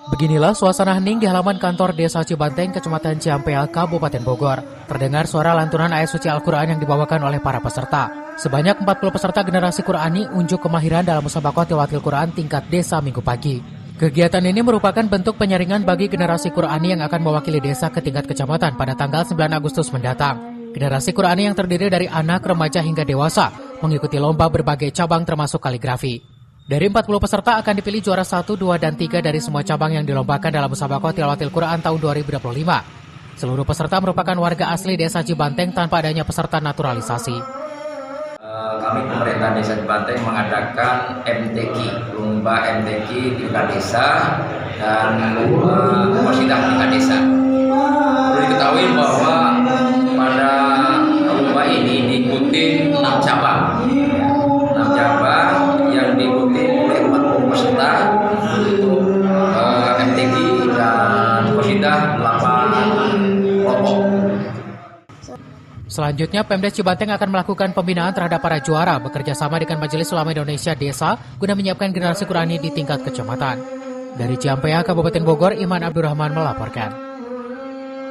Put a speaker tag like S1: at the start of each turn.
S1: Beginilah suasana hening di halaman kantor Desa Cibanteng, Kecamatan Ciampea, Kabupaten Bogor. Terdengar suara lantunan ayat suci Al-Quran yang dibawakan oleh para peserta. Sebanyak 40 peserta generasi Qurani unjuk kemahiran dalam musabaqah tilawatil Quran tingkat desa Minggu pagi. Kegiatan ini merupakan bentuk penyaringan bagi generasi Qurani yang akan mewakili desa ke tingkat kecamatan pada tanggal 9 Agustus mendatang. Generasi Qurani yang terdiri dari anak, remaja hingga dewasa mengikuti lomba berbagai cabang termasuk kaligrafi. Dari 40 peserta akan dipilih juara 1, 2, dan 3 dari semua cabang yang dilombakan dalam musabaqah tilawatil Quran tahun 2025. Seluruh peserta merupakan warga asli Desa Cibanteng tanpa adanya peserta naturalisasi.
S2: Kami pemerintah Desa Cibanteng mengadakan MTQ, lomba MTQ tingkat desa dan lomba qasidah tingkat desa. Perlu diketahui bahwa pada lomba ini diikuti 6 cabang. 6 cabang yang diikuti oleh 40 peserta untuk MTQ dan qasidah 8 kelompok.
S1: Selanjutnya, Pemdes Cibanteng akan melakukan pembinaan terhadap para juara bekerja sama dengan Majelis Ulama Indonesia Desa guna menyiapkan generasi Qurani di tingkat kecamatan. Dari Ciampea, Kabupaten Bogor, Iman Abdurrahman melaporkan.